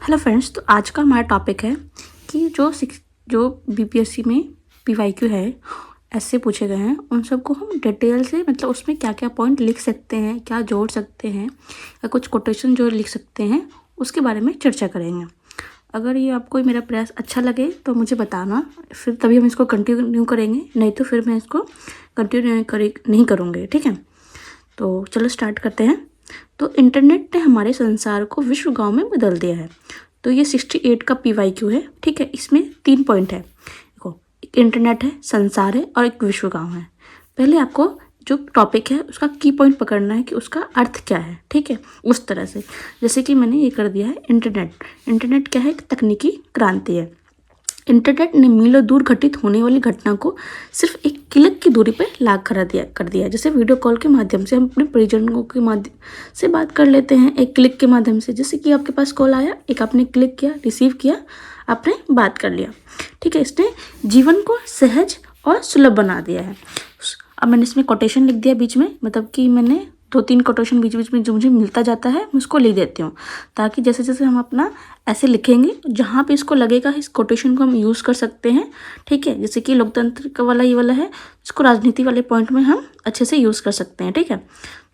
Hello friends, तो आज का हमारा टॉपिक है कि जो बीपीएससी में पीवाईक्यू है, ऐसे पूछे गए हैं, उन सबको हम डिटेल से मतलब उसमें क्या क्या पॉइंट लिख सकते हैं, क्या जोड़ सकते हैं या कुछ कोटेशन जो लिख सकते हैं उसके बारे में चर्चा करेंगे। अगर ये आपको मेरा प्रयास अच्छा लगे तो मुझे बताना, फिर तभी हम इसको कंटिन्यू करेंगे, नहीं तो फिर मैं इसको कंटिन्यू नहीं करूँगी। ठीक है, तो चलो स्टार्ट करते हैं। तो इंटरनेट ने हमारे संसार को विश्व गांव में बदल दिया है। तो ये 68 का पीवाईक्यू है। ठीक है, इसमें 3 पॉइंट है। देखो, एक इंटरनेट है, संसार है और एक विश्व गांव है। पहले आपको जो टॉपिक है उसका की पॉइंट पकड़ना है कि उसका अर्थ क्या है। ठीक है, उस तरह से जैसे कि मैंने ये कर दिया है। इंटरनेट क्या है? एक तकनीकी क्रांति है। इंटरनेट ने मीलों दूर घटित होने वाली घटना को सिर्फ एक क्लिक की दूरी पर लाग कर दिया। जैसे वीडियो कॉल के माध्यम से हम अपने परिजनों के माध्यम से बात कर लेते हैं, एक क्लिक के माध्यम से। जैसे कि आपके पास कॉल आया, एक आपने क्लिक किया, रिसीव किया, आपने बात कर लिया। ठीक है, इसने जीवन को सहज और सुलभ बना दिया है। अब मैंने इसमें कोटेशन लिख दिया बीच में, मतलब कि मैंने 2-3 कोटेशन बीच बीच में जो मुझे मिलता जाता है मैं उसको लिख देती हूँ, ताकि जैसे जैसे हम अपना ऐसे लिखेंगे जहाँ पे इसको लगेगा इस कोटेशन को हम यूज़ कर सकते हैं। ठीक है, जैसे कि लोकतंत्र का वाला ये वाला है, इसको राजनीति वाले पॉइंट में हम अच्छे से यूज़ कर सकते हैं। ठीक है,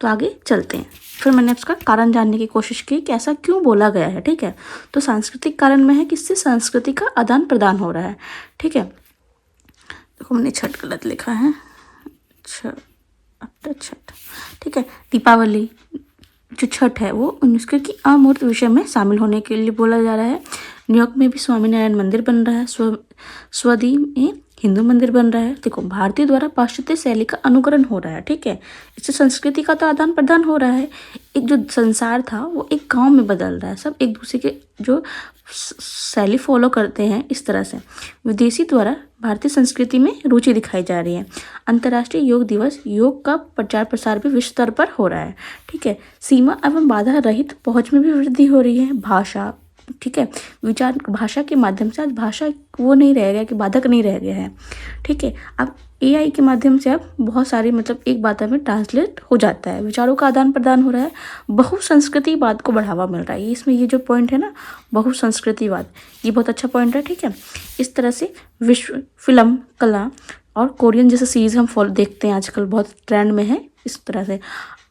तो आगे चलते हैं। फिर मैंने उसका कारण जानने की कोशिश की कि ऐसा क्यों बोला गया है। ठीक है, तो सांस्कृतिक कारण में है कि इससे संस्कृति का आदान प्रदान हो रहा है। ठीक है, देखो मैंने छठ गलत लिखा है, छठ। ठीक है, दीपावली जो छठ है वो यूनेस्को की अमूर्त विषय में शामिल होने के लिए बोला जा रहा है। न्यूयॉर्क में भी स्वामीनारायण मंदिर बन रहा है, स्वदी में हिंदू मंदिर बन रहा है। देखो, भारतीय द्वारा पाश्चात्य शैली का अनुकरण हो रहा है। ठीक है, इससे संस्कृति का तो आदान प्रदान हो रहा है। एक जो संसार था वो एक गांव में बदल रहा है, सब एक दूसरे के जो शैली फॉलो करते हैं इस तरह से। विदेशी द्वारा भारतीय संस्कृति में रुचि दिखाई जा रही है। अंतर्राष्ट्रीय योग दिवस, योग का प्रचार प्रसार भी विश्व स्तर पर हो रहा है। ठीक है, सीमा एवं बाधा रहित पहुंच में भी वृद्धि हो रही है। भाषा, ठीक है, विचार भाषा के माध्यम से आज भाषा वो नहीं रह गया कि बाधक नहीं रह गया है। ठीक है, अब एआई के माध्यम से अब बहुत सारी मतलब एक बात में ट्रांसलेट हो जाता है, विचारों का आदान प्रदान हो रहा है, बहुसंस्कृतिवाद को बढ़ावा मिल रहा है। इसमें ये जो पॉइंट है ना, बहुसंस्कृतिवाद, ये बहुत अच्छा पॉइंट है। ठीक है, इस तरह से विश्व फिल्म कला और कोरियन जैसे सीरीज हम फॉलो देखते हैं आजकल, बहुत ट्रेंड में है। इस तरह से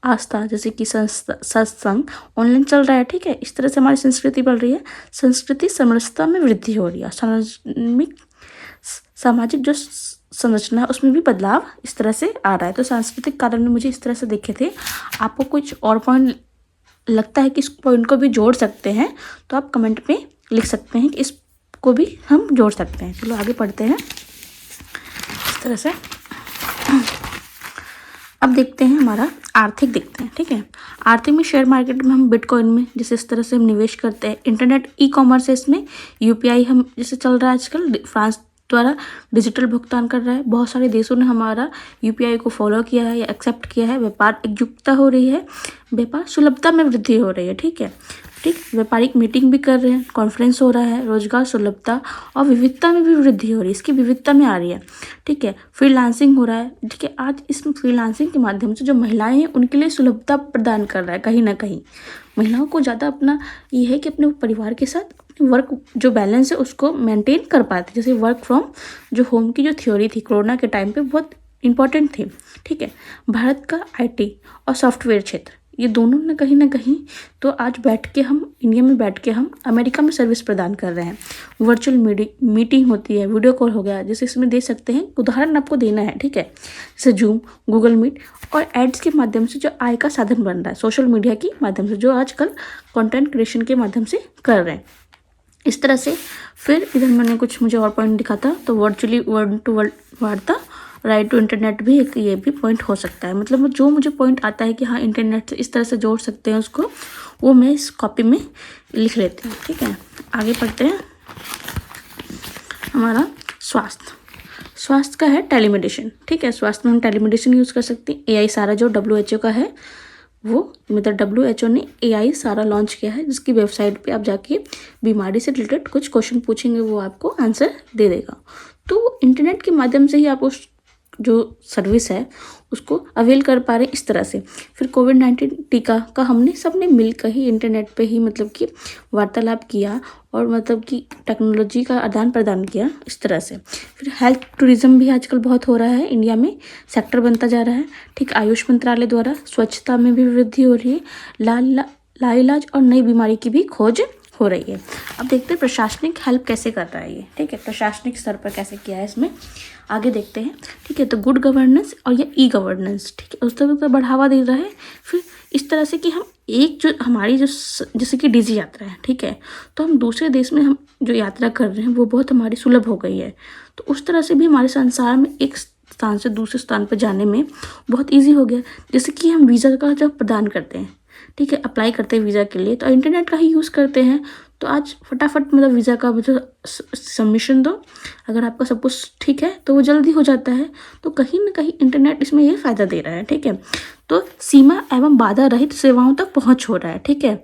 आस्था, जैसे कि सत्संग ऑनलाइन चल रहा है। ठीक है, इस तरह से हमारी संस्कृति बढ़ रही है, संस्कृति समरसता में वृद्धि हो रही है, सामाजिक जो संरचना है उसमें भी बदलाव इस तरह से आ रहा है। तो सांस्कृतिक कारण में मुझे इस तरह से दिखे थे। आपको कुछ और पॉइंट लगता है कि इस पॉइंट को भी जोड़ सकते हैं तो आप कमेंट में लिख सकते हैं कि इसको भी हम जोड़ सकते हैं। चलो आगे पढ़ते हैं इस तरह से। अब देखते हैं हमारा आर्थिक, देखते हैं। ठीक है, आर्थिक में शेयर मार्केट में हम बिटकॉइन में जैसे इस तरह से हम निवेश करते हैं। इंटरनेट ई कॉमर्स है, इसमें यूपीआई हम जैसे चल रहा है आजकल, फ्रांस द्वारा डिजिटल भुगतान कर रहा है। बहुत सारे देशों ने हमारा यूपीआई को फॉलो किया है या एक्सेप्ट किया है। व्यापार एकजुटता हो रही है, व्यापार सुलभता में वृद्धि हो रही है। ठीक है, ठीक, व्यापारिक मीटिंग भी कर रहे हैं, कॉन्फ्रेंस हो रहा है, रोजगार सुलभता और विविधता में भी वृद्धि हो रही है, इसकी विविधता में आ रही है। ठीक है, फ्रीलांसिंग हो रहा है। ठीक है, आज इसमें फ्रीलांसिंग के माध्यम से जो महिलाएं हैं उनके लिए सुलभता प्रदान कर रहा है। कहीं ना कहीं महिलाओं को ज़्यादा अपना ये है कि अपने परिवार के साथ वर्क जो बैलेंस है उसको मेंटेन कर पाते। जैसे वर्क फ्रॉम जो होम की जो थ्योरी थी कोरोना के टाइम पे, बहुत इंपॉर्टेंट थी। ठीक है, भारत का आईटी और सॉफ्टवेयर क्षेत्र, ये दोनों ना कहीं तो आज बैठ के हम इंडिया में बैठ के हम अमेरिका में सर्विस प्रदान कर रहे हैं। वर्चुअल मीटिंग होती है, वीडियो कॉल हो गया, जैसे इसमें दे सकते हैं, उदाहरण आपको देना है। ठीक है, जैसे जूम, गूगल मीट और एड्स के माध्यम से जो आय का साधन बन रहा है, सोशल मीडिया के माध्यम से जो आजकल कंटेंट क्रिएशन के माध्यम से कर रहे हैं इस तरह से। फिर इधर मैंने कुछ मुझे और पॉइंट दिखा था, तो वर्चुअली वर्ल्ड टू वर्ल्ड वार्ता, राइट टू इंटरनेट भी एक ये भी पॉइंट हो सकता है। मतलब जो मुझे पॉइंट आता है कि हाँ इंटरनेट से इस तरह से जोड़ सकते हैं उसको, वो मैं इस कॉपी में लिख लेती हूँ। ठीक है, आगे पढ़ते हैं। हमारा स्वास्थ्य का है टेलीमेडिसिन। ठीक है, स्वास्थ्य में हम टेलीमेडिसिन यूज़ कर सकते हैं। एआई सारा जो WHO का है वो, मतलब WHO ने एआई सारा लॉन्च किया है, जिसकी वेबसाइट पे आप जाके बीमारी से रिलेटेड कुछ क्वेश्चन पूछेंगे, वो आपको आंसर दे देगा। तो इंटरनेट के माध्यम से ही आप उस जो सर्विस है उसको अवेल कर पा रहे हैं इस तरह से। फिर कोविड-19 टीका का हमने सबने मिलकर ही इंटरनेट पे ही मतलब कि वार्तालाप किया और मतलब कि टेक्नोलॉजी का आदान प्रदान किया इस तरह से। फिर हेल्थ टूरिज्म भी आजकल बहुत हो रहा है, इंडिया में सेक्टर बनता जा रहा है। ठीक, आयुष मंत्रालय द्वारा स्वच्छता में भी वृद्धि हो रही है, लाइलाज और नई बीमारी की भी खोज हो रही है। अब देखते हैं प्रशासनिक हेल्प कैसे कर रहा है ये। ठीक है, प्रशासनिक स्तर पर कैसे किया है इसमें आगे देखते हैं। ठीक है, तो गुड गवर्नेंस और ये ई गवर्नेंस, ठीक है, उस तरह का बढ़ावा दे रहा है। फिर इस तरह से कि हम एक जो हमारी जो जैसे कि डिजी यात्रा है, ठीक है, तो हम दूसरे देश में हम जो यात्रा कर रहे हैं वो बहुत हमारी सुलभ हो गई है। तो उस तरह से भी हमारे संसार में एक स्थान से दूसरे स्थान पर जाने में बहुत ईजी हो गया। जैसे कि हम वीज़ा का जब प्रदान करते हैं, ठीक है, अप्लाई करते हैं वीज़ा के लिए, तो इंटरनेट का ही यूज़ करते हैं। तो आज फटाफट मतलब वीज़ा का सबमिशन दो, अगर आपका सब कुछ ठीक है तो वो जल्दी हो जाता है। तो कहीं ना कहीं इंटरनेट इसमें ये फ़ायदा दे रहा है। ठीक है, तो सीमा एवं बाधा रहित सेवाओं तक पहुंच हो रहा है। ठीक है,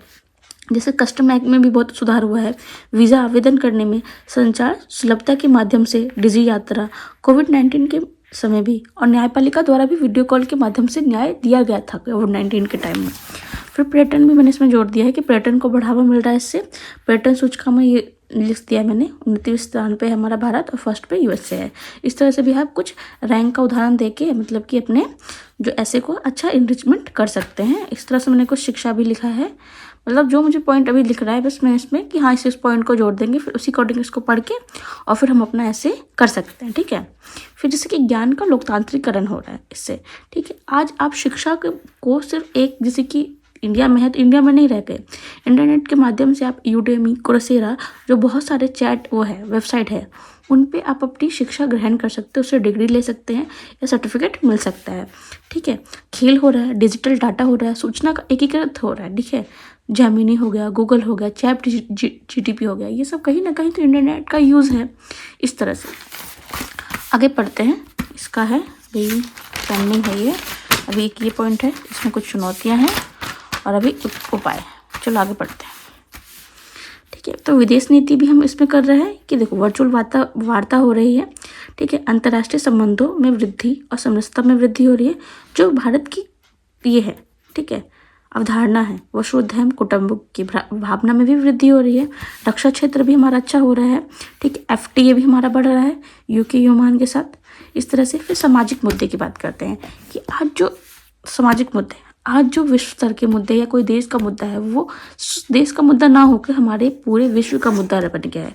जैसे कस्टम एक्ट में भी बहुत सुधार हुआ है, वीज़ा आवेदन करने में संचार सुलभता के माध्यम से डिजी यात्रा, कोविड-19 के समय भी, और न्यायपालिका द्वारा भी वीडियो कॉल के माध्यम से न्याय दिया गया था कोविड-19 के टाइम में। फिर पर्यटन भी मैंने इसमें जोड़ दिया है कि पर्यटन को बढ़ावा मिल रहा है इससे। पर्यटन सूचकांक में ये लिख दिया मैंने, 29वें स्थान पे हमारा भारत और फर्स्ट पे यूएसए है। इस तरह से भी आप कुछ रैंक का उदाहरण देके मतलब कि अपने जो ऐसे को अच्छा इनरिचमेंट कर सकते हैं। इस तरह से मैंने कुछ शिक्षा भी लिखा है, मतलब जो मुझे पॉइंट अभी लिख रहा है बस मैं इसमें कि हाँ इस पॉइंट को जोड़ देंगे, फिर उसी अकॉर्डिंग इसको पढ़ के और फिर हम अपना ऐसे कर सकते हैं। ठीक है, फिर जैसे कि ज्ञान का लोकतांत्रिकरण हो रहा है इससे। ठीक है, आज आप शिक्षा को सिर्फ एक, जैसे कि इंडिया में है तो इंडिया में नहीं रह गए, इंटरनेट के माध्यम से आप यूडेमी, कोर्सेरा, जो बहुत सारे चैट वो है वेबसाइट है, उन पे आप अपनी शिक्षा ग्रहण कर सकते हो, उससे डिग्री ले सकते हैं या सर्टिफिकेट मिल सकता है। ठीक है, खेल हो रहा है, डिजिटल डाटा हो रहा है, सूचना का एकीकृत हो रहा है। ठीक है, जेमिनी हो गया, गूगल हो गया, चैट जीटीपी हो गया, ये सब कहीं ना कहीं तो इंटरनेट का यूज़ है। इस तरह से आगे पढ़ते हैं। इसका है भाई पेंडिंग है ये, अभी एक ये पॉइंट है, इसमें कुछ चुनौतियाँ हैं और अभी उपाय। चलो आगे पढ़ते हैं। ठीक है, तो विदेश नीति भी हम इसमें कर रहे हैं कि देखो वर्चुअल वार्ता हो रही है। ठीक है, अंतर्राष्ट्रीय संबंधों में वृद्धि और समरसता में वृद्धि हो रही है, जो भारत की ये है। ठीक है, अवधारणा है, वसुधैव कुटुंबकम की भावना में भी वृद्धि हो रही है। रक्षा क्षेत्र भी हमारा अच्छा हो रहा है। ठीक है, एफटीए भी हमारा बढ़ रहा है यूके यूमान के साथ। इस तरह से फिर सामाजिक मुद्दे की बात करते हैं कि आज जो सामाजिक मुद्दे, आज जो विश्व स्तर के मुद्दे या कोई देश का मुद्दा है, वो देश का मुद्दा ना होकर हमारे पूरे विश्व का मुद्दा बन गया है।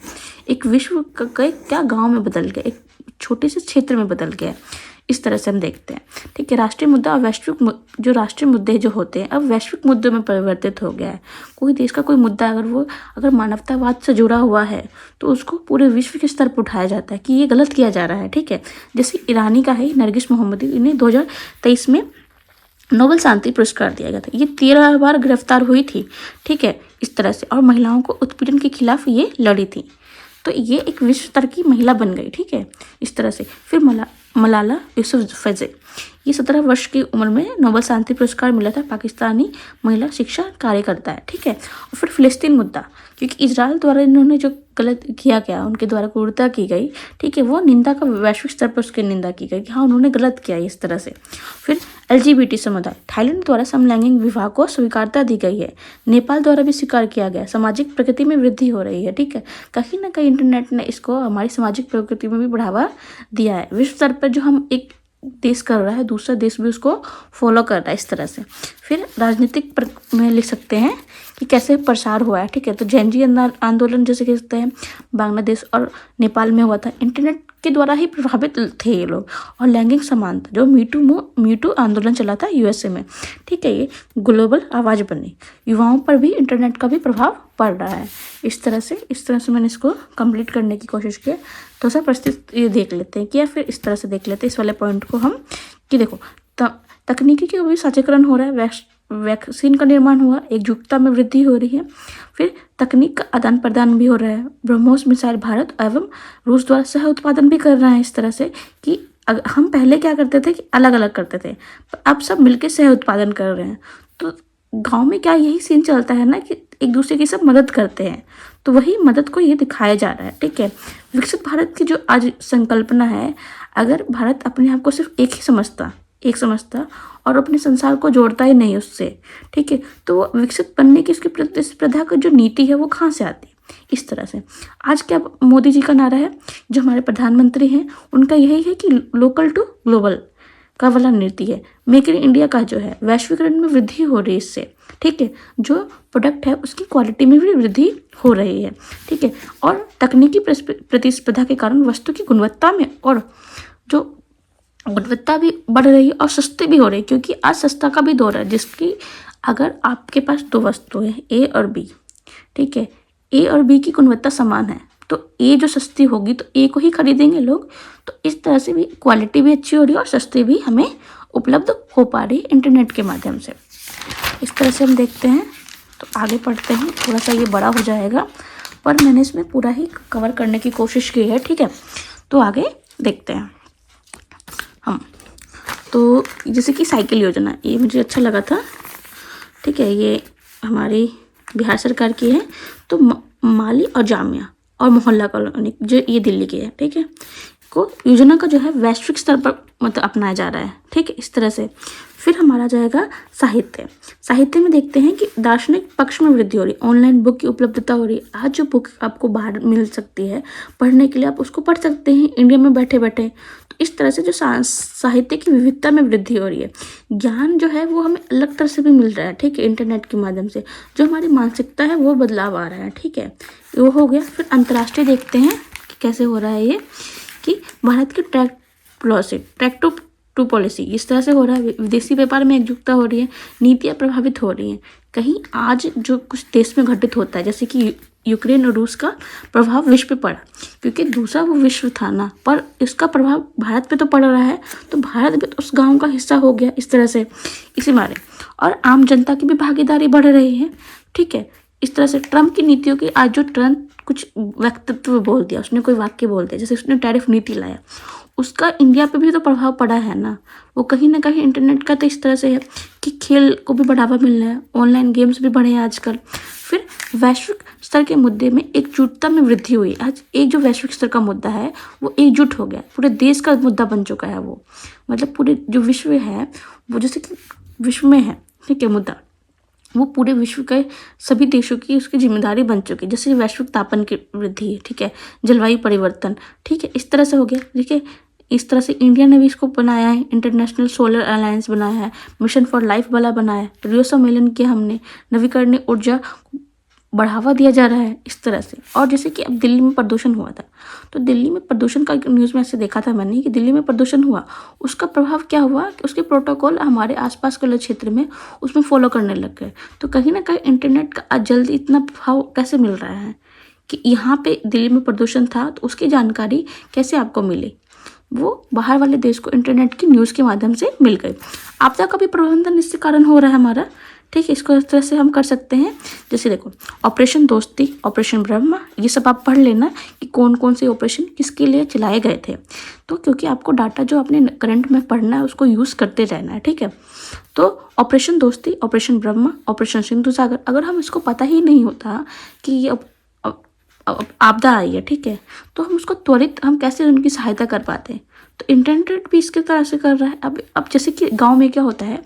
एक विश्व का क्या गांव में बदल गया, एक छोटे से क्षेत्र में बदल गया है। इस तरह से हम देखते हैं। ठीक है, राष्ट्रीय मुद्दा और वैश्विक जो राष्ट्रीय मुद्दे जो होते हैं अब वैश्विक मुद्दों में परिवर्तित हो गया है। कोई देश का कोई मुद्दा अगर मानवतावाद से जुड़ा हुआ है तो उसको पूरे विश्व के स्तर पर उठाया जाता है कि ये गलत किया जा रहा है। ठीक है, जैसे ईरानी का है नरगिस मोहम्मदी, इन्हें 2023 में नोबेल शांति पुरस्कार दिया गया था। ये 13 बार गिरफ्तार हुई थी। ठीक है, इस तरह से, और महिलाओं को उत्पीड़न के खिलाफ ये लड़ी थी, तो ये एक विश्व स्तर की महिला बन गई। ठीक है, इस तरह से। फिर मलाला यूसुफजई, ये 17 वर्ष की उम्र में नोबेल शांति पुरस्कार मिला था, पाकिस्तानी महिला शिक्षा कार्यकर्ता है। ठीक है, और फिर फिलिस्तीन मुद्दा, क्योंकि इजराइल द्वारा इन्होंने जो गलत किया गया, उनके द्वारा क्रूरता की गई। ठीक है, वो निंदा का वैश्विक स्तर पर उसकी निंदा की गई कि हाँ उन्होंने गलत किया इस तरह से। फिर LGBT समुदाय, थाईलैंड द्वारा समलैंगिक विवाह को स्वीकारता दी गई है, नेपाल द्वारा भी स्वीकार किया गया, सामाजिक प्रगति में वृद्धि हो रही है। ठीक है, कहीं ना कहीं इंटरनेट ने इसको हमारी सामाजिक प्रगति में भी बढ़ावा दिया है। विश्व स्तर पर जो हम एक देश कर रहा है, दूसरा देश भी उसको फॉलो कर रहा है इस तरह से। फिर राजनीतिक में लिख सकते हैं कि कैसे प्रसार हुआ है। ठीक है, तो जैन जी आंदोलन जैसे कह सकते हैं बांग्लादेश और नेपाल में हुआ था, इंटरनेट के द्वारा ही प्रभावित थे ये लोग। और लैंगिक समानता, जो मीटू आंदोलन चला था यूएसए में। ठीक है, ये ग्लोबल आवाज़ बनी, युवाओं पर भी इंटरनेट का भी प्रभाव पड़ रहा है। इस तरह से मैंने इसको कंप्लीट करने की कोशिश की। तो सर परिस्थिति ये देख लेते हैं कि या फिर इस तरह से देख लेते हैं इस वाले पॉइंट को हम कि देखो तकनीकी के भी साझीकरण हो रहा है, वैक्सीन का निर्माण हुआ, एकजुटता में वृद्धि हो रही है। फिर तकनीक का आदान प्रदान भी हो रहा है, ब्रह्मोस मिसाइल भारत एवं रूस द्वारा सह उत्पादन भी कर रहे हैं। इस तरह से कि हम पहले क्या करते थे कि अलग अलग करते थे, अब सब मिलके सह उत्पादन कर रहे हैं। तो गांव में क्या यही सीन चलता है ना कि एक दूसरे की सब मदद करते हैं, तो वही मदद को ये दिखाया जा रहा है। ठीक है, विकसित भारत की जो आज संकल्पना है, अगर भारत अपने आप को सिर्फ एक समझता और अपने संसार को जोड़ता ही नहीं उससे, ठीक है, तो वो विकसित बनने की उसकी प्रतिस्पर्धा की जो नीति है वो कहाँ से आती? इस तरह से आज क्या मोदी जी का नारा है, जो हमारे प्रधानमंत्री हैं उनका यही है कि लोकल टू ग्लोबल का वाला नीति है। मेक इन इंडिया का जो है वैश्वीकरण में वृद्धि हो रही है इससे, ठीक है, जो प्रोडक्ट है उसकी क्वालिटी में भी वृद्धि हो रही है, ठीक है, और तकनीकी प्रतिस्पर्धा के कारण वस्तु की गुणवत्ता में और जो गुणवत्ता भी बढ़ रही है और सस्ती भी हो रही है, क्योंकि आज सस्ता का भी दौर है, जिसकी अगर आपके पास दो वस्तुएं ए और बी, ठीक है, ए और बी की गुणवत्ता समान है तो ए जो सस्ती होगी तो ए को ही खरीदेंगे लोग। तो इस तरह से भी क्वालिटी भी अच्छी हो रही है और सस्ती भी हमें उपलब्ध हो पा रही है इंटरनेट के माध्यम से। इस तरह से हम देखते हैं, तो आगे पढ़ते हैं। थोड़ा सा ये बड़ा हो जाएगा पर मैंने इसमें पूरा ही कवर करने की कोशिश की है, ठीक है, तो आगे देखते हैं हम। तो जैसे कि साइकिल योजना, ये मुझे अच्छा लगा था, ठीक है, ये हमारी बिहार सरकार की है। तो माली और जामिया और मोहल्ला कॉलोनी जो ये दिल्ली की है, ठीक है, को योजना का जो है वैश्विक स्तर पर मतलब अपनाया जा रहा है, ठीक है, इस तरह से। फिर हमारा जाएगा साहित्य में देखते हैं कि दार्शनिक पक्ष में वृद्धि हो रही है, ऑनलाइन बुक की उपलब्धता हो रही है। आज जो बुक आपको बाहर मिल सकती है पढ़ने के लिए, आप उसको पढ़ सकते हैं इंडिया में बैठे बैठे। तो इस तरह से जो साहित्य की विविधता में वृद्धि हो रही है। ज्ञान जो है वो हमें अलग तरह से भी मिल रहा है, ठीक है, इंटरनेट के माध्यम से। जो हमारी मानसिकता है वो बदलाव आ रहा है, ठीक है, वो हो गया। फिर अंतर्राष्ट्रीय देखते हैं कि कैसे हो रहा है ये, कि भारत की ट्रैक टू पॉलिसी इस तरह से हो रहा है। विदेशी व्यापार में एकजुटता हो रही है, नीतियाँ प्रभावित हो रही हैं। कहीं आज जो कुछ देश में घटित होता है, जैसे कि यूक्रेन और रूस का प्रभाव विश्व पे पड़ा, क्योंकि दूसरा वो विश्व था ना, पर इसका प्रभाव भारत पे तो पड़ रहा है, तो भारत भी तो उस गांव का हिस्सा हो गया इस तरह से, इसी मारे। और आम जनता की भी भागीदारी बढ़ रही है, ठीक है, इस तरह से। ट्रम्प की नीतियों की आज जो ट्रम्प कुछ वक्तव्य बोल दिया, उसने कोई वाक्य बोल दिया, जैसे उसने टैरिफ नीति लाया, उसका इंडिया पे भी तो प्रभाव पड़ा है ना। वो कहीं ना कहीं इंटरनेट का तो इस तरह से है कि खेल को भी बढ़ावा मिल रहा है, ऑनलाइन गेम्स भी बढ़े हैं आजकल। फिर वैश्विक स्तर के मुद्दे में एकजुटता में वृद्धि हुई। आज एक जो वैश्विक स्तर का मुद्दा है वो एकजुट हो गया, पूरे देश का मुद्दा बन चुका है वो, मतलब पूरे जो विश्व है वो, जैसे कि विश्व में है, ठीक है, मुद्दा वो पूरे विश्व के सभी देशों की उसकी जिम्मेदारी बन चुकी है। जैसे वैश्विक तापमान की वृद्धि है, ठीक है, जलवायु परिवर्तन, ठीक है, इस तरह से हो गया, ठीक है। इस तरह से इंडिया ने भी इसको बनाया है, इंटरनेशनल सोलर अलायंस बनाया है, मिशन फॉर लाइफ वाला बनाया है, रियो सम्मेलन किया हमने, नवीकरणीय ऊर्जा बढ़ावा दिया जा रहा है, इस तरह से। और जैसे कि अब दिल्ली में प्रदूषण हुआ था, तो दिल्ली में प्रदूषण का न्यूज़ में ऐसे देखा था मैंने कि दिल्ली में प्रदूषण हुआ, उसका प्रभाव क्या हुआ कि उसके प्रोटोकॉल हमारे आसपास के क्षेत्र में उसमें फॉलो करने लग गए। तो कहीं ना कहीं इंटरनेट का जल्दी इतना प्रभाव कैसे मिल रहा है कि यहाँ पे दिल्ली में प्रदूषण था, तो उसकी जानकारी कैसे आपको मिली, वो बाहर वाले देश को इंटरनेट की न्यूज़ के माध्यम से मिल गई। आपदा का भी प्रबंधन इससे कारण हो रहा है हमारा, ठीक है, इसको इस तरह से हम कर सकते हैं। जैसे देखो, ऑपरेशन दोस्ती, ऑपरेशन ब्रह्मा, ये सब आप पढ़ लेना कि कौन कौन से ऑपरेशन किसके लिए चलाए गए थे। तो क्योंकि आपको डाटा जो आपने करंट में पढ़ना है उसको यूज़ करते रहना है, ठीक है। तो ऑपरेशन दोस्ती, ऑपरेशन ब्रह्मा, ऑपरेशन सिंधु सागर, अगर हम इसको पता ही नहीं होता कि ये आपदा आई है, ठीक है, तो हम उसको त्वरित हम कैसे उनकी सहायता कर पाते हैं। तो इंटरनेट भी इसके तरह से कर रहा है। अब जैसे कि गांव में क्या होता है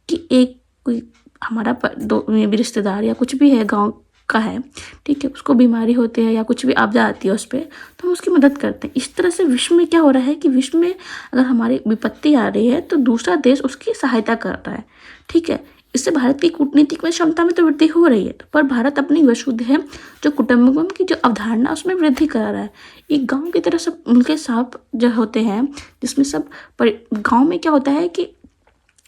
कि एक कोई हमारा दो में भी रिश्तेदार या कुछ भी है गांव का है, ठीक है, उसको बीमारी होती है या कुछ भी आपदा आती है उस पर, तो हम उसकी मदद करते हैं। इस तरह से विश्व में क्या हो रहा है कि विश्व में अगर हमारी विपत्ति आ रही है तो दूसरा देश उसकी सहायता कर रहा है, ठीक है। इससे भारत की कूटनीतिक में क्षमता में तो वृद्धि हो रही है, पर भारत अपनी वसुधैव जो कुटुंबकम की जो अवधारणा उसमें वृद्धि कर रहा है। एक गांव की तरह सब मिलकर साफ जो होते हैं, जिसमें सब गांव में क्या होता है कि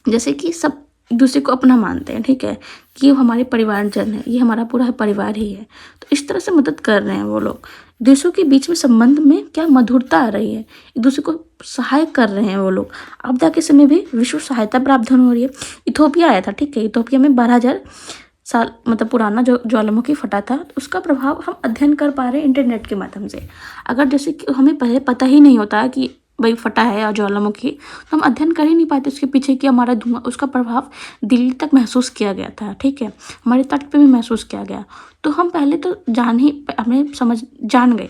जैसे कि सब एक दूसरे को अपना मानते हैं, ठीक है, कि ये हमारे परिवारजन है, ये हमारा पूरा परिवार ही है। तो इस तरह से मदद कर रहे हैं वो लोग। देशों के बीच में संबंध में क्या मधुरता आ रही है, एक दूसरे को सहायक कर रहे हैं वो लोग। आपदा के समय भी विश्व सहायता प्रावधान हो रही है। इथोपिया आया था, ठीक है, इथोपिया में 12,000 साल मतलब पुराना जो ज्वालामुखी फटा था, तो उसका प्रभाव हम अध्ययन कर पा रहे हैं इंटरनेट के माध्यम से। अगर जैसे कि हमें पहले पता ही नहीं होता कि भाई फटा है या ज्वालामुखी, तो हम अध्ययन कर ही नहीं पाते उसके पीछे कि हमारा धुआं, उसका प्रभाव दिल्ली तक महसूस किया गया था, ठीक है, हमारे तट पे भी महसूस किया गया। तो हम पहले तो जान गए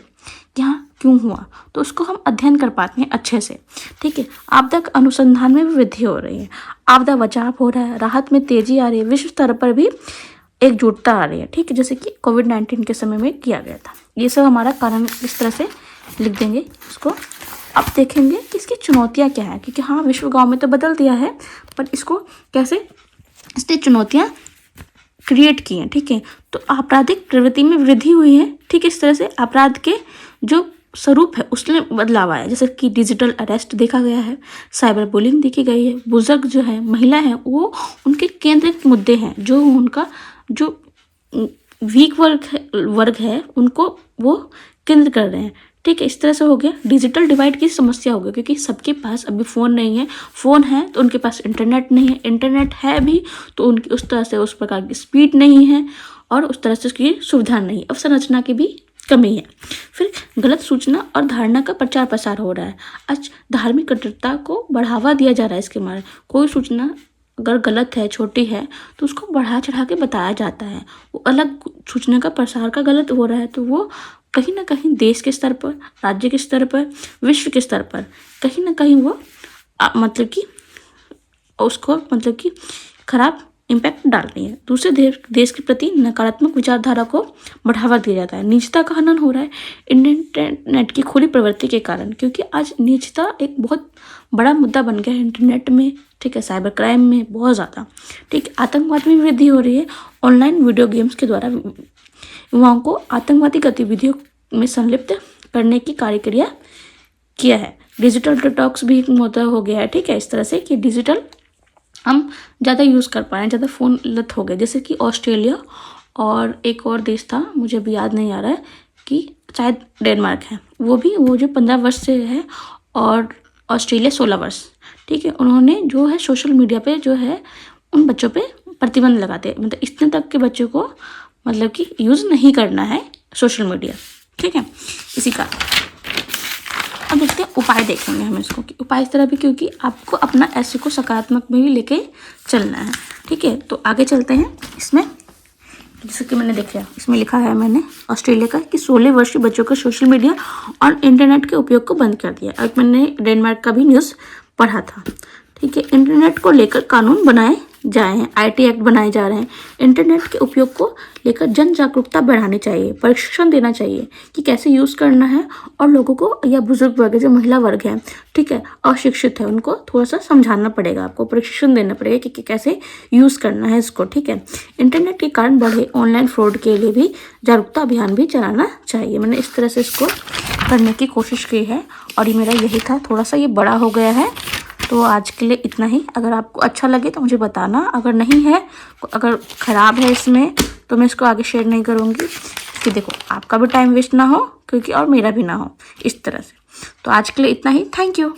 कि हाँ क्यों हुआ, तो उसको हम अध्ययन कर पाते हैं अच्छे से। ठीक है, आपदा अनुसंधान में भी वृद्धि हो रही है, आपदा बचाव हो रहा है, राहत में तेजी आ रही है, विश्व स्तर पर भी एकजुटता आ रही है। ठीक है, जैसे कि कोविड-19 के समय में किया गया था। ये सब हमारा कारण इस तरह से लिख देंगे इसको। अब देखेंगे कि इसकी चुनौतियाँ क्या है, क्योंकि हाँ विश्व गाँव में तो बदल दिया है, पर इसको कैसे इसने चुनौतियाँ क्रिएट की हैं। ठीक है, तो आपराधिक प्रवृत्ति में वृद्धि हुई है। ठीक है, इस तरह से अपराध के जो स्वरूप है उसमें बदलाव आया, जैसे कि डिजिटल अरेस्ट देखा गया है, साइबर बुलिंग देखी गई है, बुजुर्ग जो है, महिला है, वो उनके केंद्रित मुद्दे हैं, जो उनका जो वीक वर्ग है उनको वो केंद्र कर रहे हैं। ठीक है, इस तरह से हो गया। डिजिटल डिवाइड की समस्या हो गई, क्योंकि सबके पास अभी फ़ोन नहीं है, फ़ोन है तो उनके पास इंटरनेट नहीं है, इंटरनेट है भी तो उनकी उस तरह से उस प्रकार की स्पीड नहीं है और उस तरह से उसकी सुविधा नहीं, अवसंरचना की भी कमी है। फिर गलत सूचना और धारणा का प्रचार प्रसार हो रहा है। आज धार्मिक कट्टरता को बढ़ावा दिया जा रहा है इसके मारे। कोई सूचना अगर गलत है, छोटी है, तो उसको बढ़ा चढ़ा के बताया जाता है। वो अलग सूचना का प्रसार का गलत हो रहा है, तो वो कहीं ना कहीं देश के स्तर पर, राज्य के स्तर पर, विश्व के स्तर पर कहीं ना कहीं वो मतलब कि उसको मतलब कि खराब इम्पैक्ट डाल रही है। दूसरे देश के प्रति नकारात्मक विचारधारा को बढ़ावा दिया जाता है। निजता का हनन हो रहा है इंटरनेट की खुली प्रवृत्ति के कारण, क्योंकि आज निजता एक बहुत बड़ा मुद्दा बन गया है इंटरनेट में। ठीक है, साइबर क्राइम में बहुत ज़्यादा। ठीक है, आतंकवाद में वृद्धि हो रही है। ऑनलाइन वीडियो गेम्स के द्वारा युवाओं को आतंकवादी गतिविधियों में संलिप्त करने की कार्यक्रिया किया है। डिजिटल डिटॉक्स भी एक मुद्दा हो गया है। ठीक है, इस तरह से कि डिजिटल हम ज़्यादा यूज़ कर पा रहे हैं, ज़्यादा फ़ोन लत हो गए। जैसे कि ऑस्ट्रेलिया और एक और देश था, मुझे अभी याद नहीं आ रहा है, कि शायद डेनमार्क है, वो जो 15 वर्ष से है और ऑस्ट्रेलिया 16 वर्ष। ठीक है, उन्होंने जो है सोशल मीडिया पे जो है उन बच्चों पे प्रतिबंध लगाते, मतलब इतने तक के बच्चों को मतलब कि यूज़ नहीं करना है सोशल मीडिया। ठीक है, इसी का अब देखते हैं उपाय देखेंगे हम इसको, कि उपाय इस तरह भी, क्योंकि आपको अपना ऐसे को सकारात्मक में भी लेके चलना है। ठीक है, तो आगे चलते हैं इसमें। जैसे कि मैंने देखा इसमें लिखा है मैंने ऑस्ट्रेलिया का कि 16 वर्षीय बच्चों को सोशल मीडिया और इंटरनेट के उपयोग को बंद कर दिया। और मैंने डेनमार्क का भी न्यूज़ पढ़ा था। ठीक है, इंटरनेट को लेकर कानून बनाए जाए हैं, IT एक्ट बनाए जा रहे हैं। इंटरनेट के उपयोग को लेकर जन जागरूकता बढ़ानी चाहिए, प्रशिक्षण देना चाहिए कि कैसे यूज़ करना है, और लोगों को या बुजुर्ग वर्ग जो महिला वर्ग है, ठीक है, अशिक्षित है, उनको थोड़ा सा समझाना पड़ेगा, आपको प्रशिक्षण देना पड़ेगा कि कैसे यूज़ करना है इसको। ठीक है, इंटरनेट के कारण बढ़े ऑनलाइन फ्रॉड के लिए भी जागरूकता अभियान भी चलाना चाहिए। मैंने इस तरह से इसको करने की कोशिश की है और ये मेरा यही था। थोड़ा सा ये बड़ा हो गया है, तो आज के लिए इतना ही। अगर आपको अच्छा लगे तो मुझे बताना, अगर नहीं है, अगर ख़राब है इसमें तो मैं इसको आगे शेयर नहीं करूँगी, कि देखो आपका भी टाइम वेस्ट ना हो क्योंकि और मेरा भी ना हो इस तरह से। तो आज के लिए इतना ही। Thank you.